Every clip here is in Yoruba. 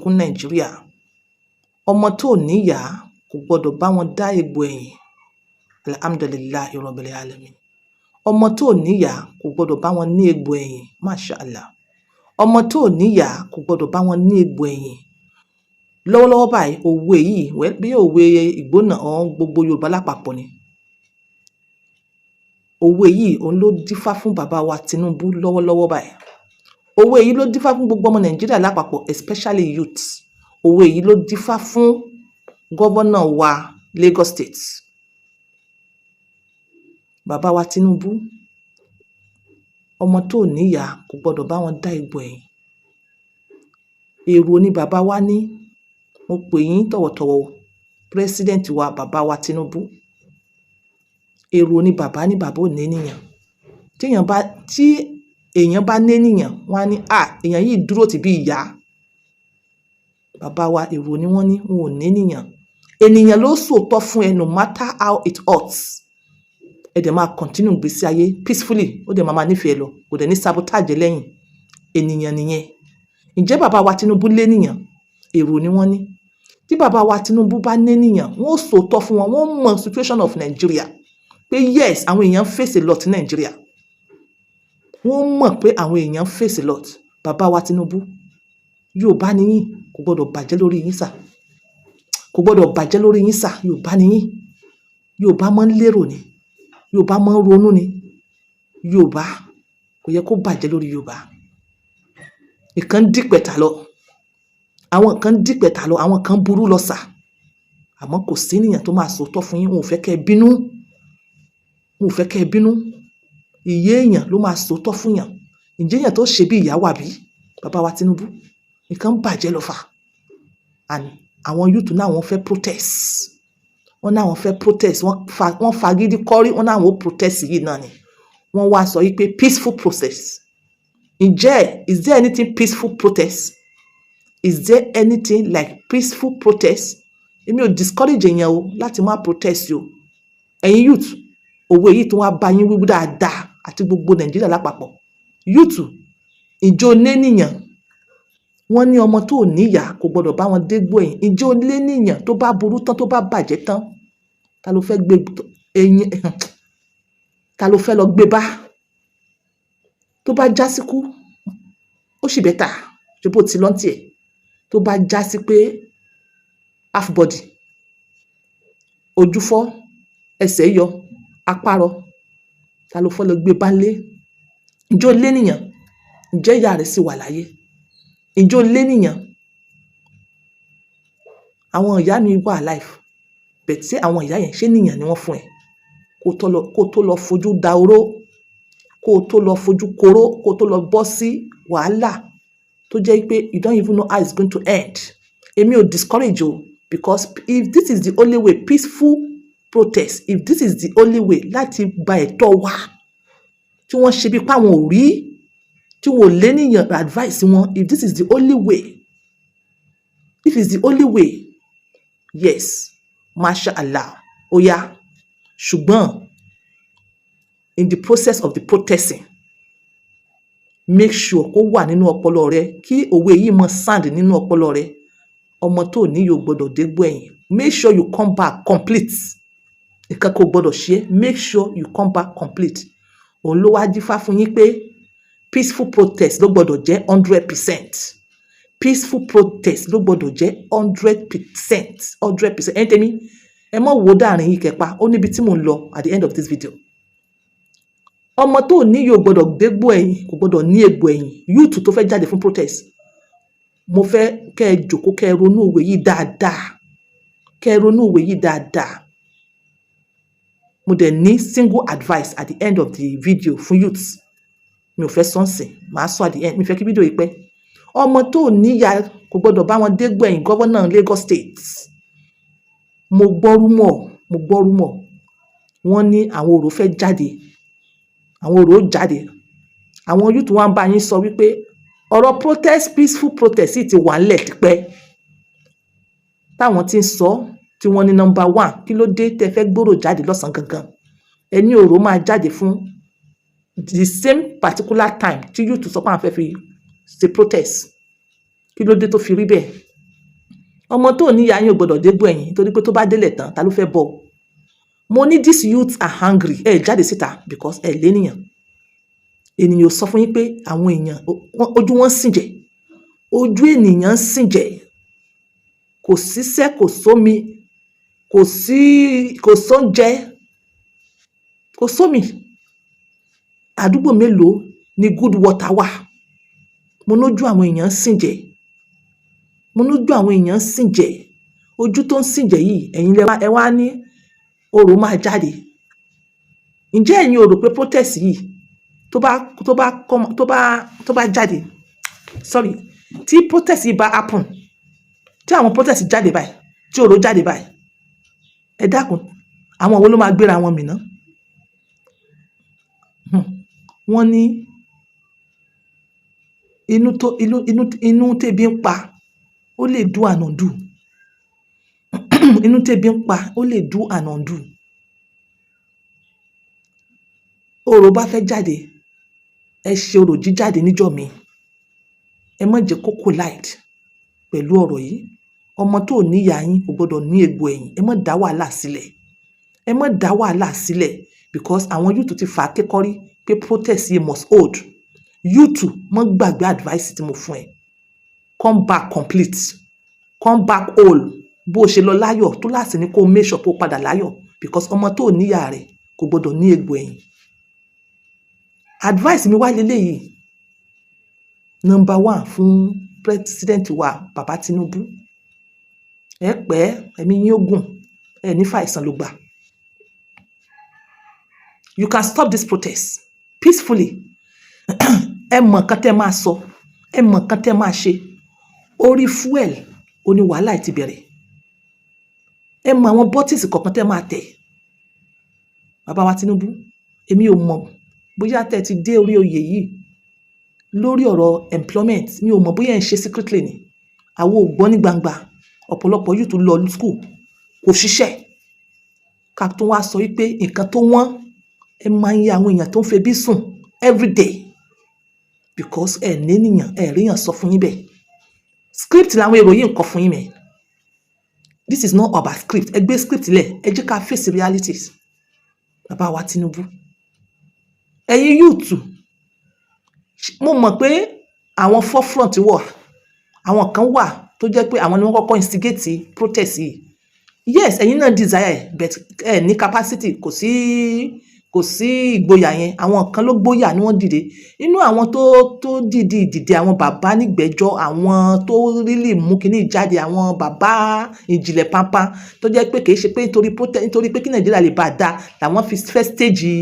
kún Nàìjíríà. Ọmọ tó níyà kò gbọdọ̀ bá wọn dá egbò ẹ̀yìn. Alhamdulillahi Rabbil Alamin. Ọmọ tó níyà kò gbọdọ̀ bá wọn ní egbò ẹ̀yìn. Mashallah. Ọmọ tó níyà kò gbọdọ̀ bá wọn ní egbò ẹ̀yìn. Lọ́wọ́lọ́wọ́ báyìí òwe yìí bí òwe ìgbóná gbogbo Yorùbá lápapọ̀ ni. Òwe yìí òun ló dífá fún bàbá wa Tinubu lọ́wọ́lọ́wọ́ báyìí. Òwe yìí ló dífá fún gbogbo ọmọ Nàìjíríà lápapọ̀, especially youth. Òwe yìí ló dífá fún gọ́vọ́nà wa Lagos State. Bàbá wa Tinubu, ọmọ tó níyà kò gbọdọ̀ bá wọn dá egbò ẹ̀yìn. Èrò ni bàbá wa ní. Mo pè yín tọ̀wọ̀tọ̀wọ̀ president wa bàbá wa Tinubu. Èrò ni bàbá ní bàbá ò ní ènìyàn. Tí èèyàn bá ní ènìyàn, wọ́n á ní èèyàn yìí dúró tì bí ìyá. Bàbá wa èrò ni wọ́n ní, wọn ò ní ènìyàn. Ènìyàn ló sòótọ́ fún ẹ no matter how it hurts. Ẹ dẹ̀ máa continue ìgbésí ayé peacefully. Ó dẹ̀ máa nífẹ̀ẹ́ lọ. Kò dẹ̀ ní sabotage lẹ́yìn. Ènìyàn nìyẹn. Ǹjẹ́ bàbá wa Tinubu lénìyàn? Èrò ni wọ́n ní. Tí bàbá wa Tinubu bá nénìyàn, wọ́n sòótọ́ fún wọn. Wọ́n mọ situation of Nigeria. Pé yes, àwọn èèyàn face a lot ní Nigeria. Wọ́n mọ̀ pé àwọn èèyàn face a lot. Bàbá wa Tinubu, Yorùbá ni yín, kò gbọdọ̀ bàjẹ́ lórí yín sà. Kò gbọdọ̀ bàjẹ́ lórí yín sà. Yorùbá ni yín. Yorùbá máa ń lérò ni. Yorùbá máa ń ronú ni. Yorùbá kò yẹ kó bàjẹ́ lórí Yorùbá. Ìkan dìpẹ̀tà lọ. Àwọn kan dìpẹ̀tà lọ. Àwọn kan burú lọ sà. Àmọ́ kò sí ènìyàn tó máa sòótọ́ fún yín. Wọn ò fẹ́ kẹ́ ẹ bínú. Wọn ò fẹ́ kẹ́ ẹ bínú. Ìyé èèyàn ló máa sòótọ́ fún yàn. Ǹjẹ́ èèyàn tó ṣe bí ìyá wà bí? Bàbá wa Tinubu. Ìkan bàjẹ́ lọ fà. And àwọn youth náà wọ́n fẹ́ protest. Wọ́n náà wọ́n fẹ́ protest. Wọ́n fagídí kọ́rí. Wọ́n náà wọ́n protest yìí náà ni. Wọ́n wá sọ wípé peaceful process. Ǹjẹ́ is there anything peaceful protest? Is there anything like peaceful protest? Èmi ò discourage èèyàn o láti máa protest o. Ẹ̀yin youth, òwe yìí tó wá bá yín wíwú dáadáa àti gbogbo Nàìjíríà lápapọ̀. Youth, ìjọ lénìyàn. Wọ́n ní ọmọ tó níyà kò gbọdọ̀ bá wọn dégbò ẹ̀yìn. Ìjọ lénìyàn tó bá burú tán tó bá bàjẹ́ tán. Ta ló fẹ́ gbé ẹ̀yìn? Ta ló fẹ́ lọ gbé bá? Tó bá já síkú, ó sì bẹ́tà. Ṣé bó ti lọ́ntì ẹ̀? Tó bá já sí pé half body, ojú fọ́, ẹsẹ̀ yọ, apá rọ, ta ló fẹ́ lọ gbé bá lé? Ìjọ lénìyàn. Ǹjẹ́ ìyá rẹ̀ sì wà láyé? Ìjọ lénìyàn. Àwọn ìyá mi wà alive. Bẹ̀t sí àwọn ìyá yẹn ṣé nìyàn ni wọ́n fún ẹ? Kó tó lọ fojú da oró. Kó tó lọ fojú koró. Kó tó lọ bọ́ sí wàhálà. Tó jẹ́ pé you don't even know how it's going to end. Èmi ò discourage o. Because if this is the only way, peaceful protest, if this is the only way láti gba ẹ̀tọ́ wa, tí wọ́n ṣe bí pa wọn ò rí, tí wọ́n ò lénìyàn advice wọn, if this is the only way, if it's the only way, yes, mashallah, ó yá. Ṣùgbọ́n in the process of the protesting, make sure kó wà nínú ọpọlọ rẹ, kí òwe yìí mọ sound nínú ọpọlọ rẹ. Ọmọ tó ní yóò gbọdọ̀ dégbò ẹ̀yìn. Make sure you come back complete. Ìkan kò gbọdọ̀ ṣe. Make sure you come back complete. Òun ló wá dífá fún yín pé peaceful protest ló gbọdọ̀ jẹ́ 100%. Peaceful protest ló gbọdọ̀ jẹ́ 100%. 100%. Ẹ̀yin tèmi, ẹ mọ̀ wo dáàrin yìí kẹpa. Ó níbi tí mò ń lọ at the end of this video. Ọmọ tó ní yóò gbọdọ̀ dégbò ẹ̀yìn, kò gbọdọ̀ ní egbò ẹ̀yìn. Youth tó fẹ́ jáde fún protest. Mo fẹ́ kẹ́ ẹ jókòó kẹ́ ẹ ronú òwe yìí dáadáa. Kẹ́ ẹ ronú òwe yìí dáadáa. Mo dẹ̀ ní single advice at the end of the video fún youths. Mi ò fẹ́ sọ́nsìn. Màá sọ at the end. Mi fẹ́ kí fídíò yìí pẹ́. Ọmọ tó níyà kò gbọdọ̀ bá wọn dégbò ẹ̀yìn. Gọ́vọ́nà Lagos State. Mo gbọ́ rúmọ̀. Wọ́n ní àwọn òrò fẹ́ jáde. Àwọn òrò jáde. Àwọn youth wá ń bá yín sọ wípé ọ̀rọ̀ protest, peaceful protest sì ti wà nílẹ̀ tipẹ́. Táwọn tí ń sọ tí wọ́n ní number 1, kí ló dé tẹ́ fẹ́ gbòòrò jáde lọ́sàn gangan? Ẹni òrò máa jáde fún the same particular time tí youth sọ pé àwọn fẹ́ fi ṣe protest. Kí ló dé tó fi rí bẹ́ẹ̀? ọmọ tó níyà yín ò gbọdọ̀ dégbò ẹ̀yìn nítorí pé tó bá délẹ̀ tán ta ló fẹ́ bọ́ mo ní these youths are hungry jáde síta because lénìyàn ènìyàn sọ fún yín pé àwọn èèyàn ojú wọn sìn jẹ ojú ènìyàn sìn jẹ kò síṣẹ́ kò sómi kò sóúnjẹ kò sómi àdúgbò mélòó ni good water wà mo lójú àwọn èèyàn sìn jẹ mo lójú àwọn èèyàn sìn jẹ ojú tó ń sìn jẹ yìí ẹ̀yin ẹ wá ní orò máa jáde ǹjẹ́ ẹ̀yin ò rò pé protest yìí tó bá jáde sorry tí protest yìí bá happen tí àwọn protest jáde báyìí tí orò jáde báyìí ẹ dákun àwọn wo ló máa gbéra wọn mìíràn wọ́n ní inú tẹ́bi ń pa ó lè do and undo inú tẹ́bi ń pa ó lè do and undo orò bá fẹ́ jáde ẹ ṣe orò jíjáde níjọ́ mi ẹ má jẹ́ kó collide pẹ̀lú ọ̀rọ̀ yìí ọmọ tó níyà yín kò gbọdọ̀ ní egbò ẹ̀yìn ẹ má dá wàhálà sílẹ̀ because àwọn youth ti fà á kékọ́rí pé protest yìí must hold youth mọ́ gbàgbé advice tí mo fún ẹ come back complete come back whole bó o ṣe lọ láyọ̀ tó láti ní kó o make sure kó o padà láyọ̀ because ọmọ tó níyà rẹ̀ kò gbọdọ̀ ní egbò ẹ̀yìn advice mi wá lélẹ́yìí number 1 fún president wa bàbá Tinubu ẹ pẹ́ ẹ̀mí yín ogun ẹ ní fàìsàn ló gbà you can stop this protest peacefully ẹ mọ̀ nǹkan tẹ́ máa sọ ẹ mọ̀ nǹkan tẹ́ máa ṣe orí fuel oní wàhálà ti bẹ̀rẹ̀ ẹ mọ̀ àwọn bọ́tìsì kọ̀ọ̀kan tẹ́ máa tẹ̀ bàbá wa Tinubu èmi ò mọ̀ bóyá tẹ́ ti dé orí oyè yìí lórí ọ̀rọ̀ employment mi ò mọ̀ bóyá ẹ̀ ń ṣe secretly ni àwọn ò gbọ́ ní gbangba ọ̀pọ̀lọpọ̀ yóò tún lọ school kò ṣiṣẹ́ ká tó wá sọ wípé nǹkan tó wọ́n ẹ máa ń yẹ àwọn èèyàn tó ń febi sùn everyday because ẹ níyàn ẹ ríyàn sọ fún yín bẹ́ẹ̀ script làwọn èrò yìí ń kọ fún yín mẹ́ this is not about script ẹ gbé script lẹ̀ ẹ jẹ́ ká face realities bàbá wa Tinubu ẹ̀yin yúùtù mo mọ̀ pé àwọn forefront wà àwọn kan wà tó jẹ́ pé àwọn ni wọ́n kọ́kọ́ instigate protest yìí yes ẹ̀yin náà desire but ẹ ní capacity kò sí ìgboyà yẹn àwọn kan ló gbóyà ni wọ́n dìde inú àwọn tó dìde àwọn bàbá nígbẹ́jọ́ àwọn tó really mú kíní jáde àwọn bàbá ìjìnlẹ̀ pampan tó jẹ́ pé kìí ṣe pé nítorí pé kí Nàìjíríà lè bá a dá làwọn fi fẹ́ stage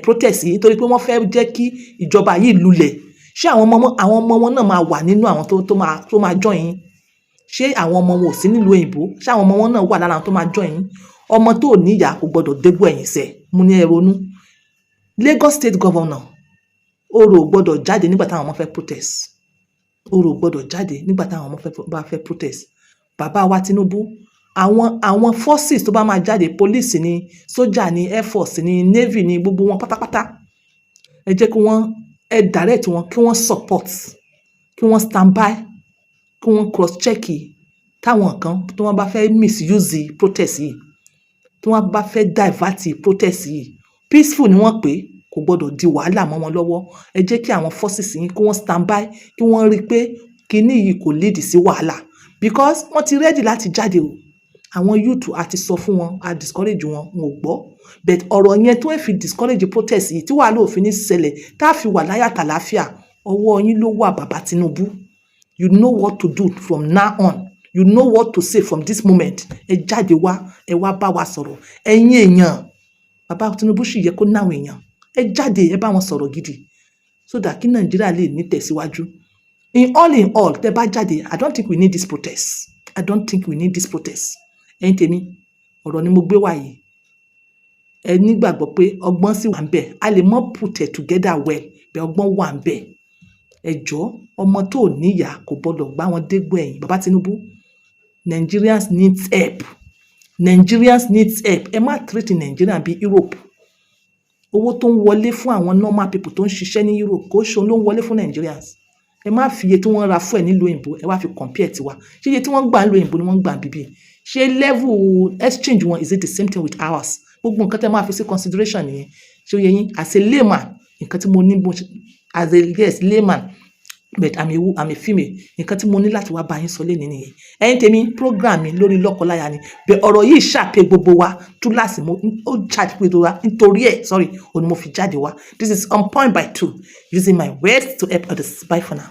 protest yìí nítorí pé wọ́n fẹ́ jẹ́ kí ìjọba yìí lulẹ̀ ṣé àwọn ọmọ wọn náà máa wà nínú àwọn tó máa join yín ṣé àwọn ọmọ wọn ò sí nílùú òyìnbó ṣé àwọn ọmọ wọn náà wà lára àwọn tó máa join yín ọmọ tó níyà kò gbọdọ̀ dégbò ẹ̀yìn sẹ̀ mo ní ẹ ronú Lagos State Governor orò gbọdọ̀ jáde nígbà táwọn ọmọ fẹ́ protest orò gbọdọ̀ jáde nígbà táwọn ọmọ bá fẹ́ protest bàbá wa Tinubu àwọn forces tó bá máa jáde police ni sójà ni air force ni navy ni gbogbo wọn pátápátá ẹ jẹ́ kí wọ́n direct wọn kí wọ́n support kí wọ́n stand by kí wọ́n cross check táwọn kan tí wọ́n bá fẹ́ misuse protest yìí tí wọ́n bá fẹ́ divert protest yìí peaceful ni wọ́n pè kò gbọdọ̀ di wàhálà mọ́ wọn lọ́wọ́ ẹ jẹ́ kí àwọn forces yìí kí wọ́n stand by kí wọ́n rí i pé kíní yìí kò lead sí wàhálà because wọ́n ti ready láti jáde o àwọn youth àti sọ fún wọn a discourage wọn ò gbọ́ but ọ̀rọ̀ yẹn tó ń fi discourage protest yìí tí wàhálà òfin ní ṣẹlẹ̀ tá a fi wà láyà tàlàáfíà ọwọ́ yín ló wà bàbá Tinubu you know what to do from now on you know what to say from this moment ẹ jáde wá ẹ wá bá wa sọ̀rọ̀ ẹ̀yin èèyàn bàbá Tinubu sì yẹ kó náwọn èèyàn ẹ jáde ẹ bá wọn sọ̀rọ̀ gidi so that kí Nàìjíríà lè ní tẹ̀síwájú in all tẹ bá jáde I don't think we need this protest ẹ̀yin tèmi ọ̀rọ̀ ni mo gbé wá yìí ẹ nígbàgbọ́ pé ọgbọ́n sì wà ń bẹ̀ a lè mọ́ put it together well bẹ́ẹ̀ ọgbọ́n wà ń bẹ̀ ẹ jọ̀ọ́ ọmọ tó níyà kò gbọdọ̀ gbá wọn dégbò ẹ̀yìn bàbá Tinubu Nigerians needs help ẹ má treat Nigeria bí Europe owó tó ń wọlé fún àwọn normal people tó ń ṣiṣẹ́ ní Europe kò ṣe ló ń wọlé fún Nigerians ẹ má fi iye tí wọ́n ra fún ẹ nílùú òyìnbó ẹ wá fi compare tiwa. Ṣé iye tí wọ́n gbà nílùú òyìnbó ni wọ́n gbà níbí? Ṣé level exchange wọn is it the same thing with ours? Gbogbo nǹkan tẹ́ máa fi sí consideration nìyẹn. Ṣé ó yé yín? As a layman, nǹkan tí mo ní as a yes layman, but I'm a female, nǹkan tí mo ní láti wá bá yín sọ lénìí nìyẹn. Ẹ̀yin tèmi program mi lórí lọ́kọláya ni, bẹ̀ ọ̀rọ̀ yìí ṣàpè gbogbo wa túláàsì ó ṣàpè gbogbo wa nítorí ẹ̀ òun ni mo fi jáde wá. This is on point by 2, using my words to help others. Bye for now.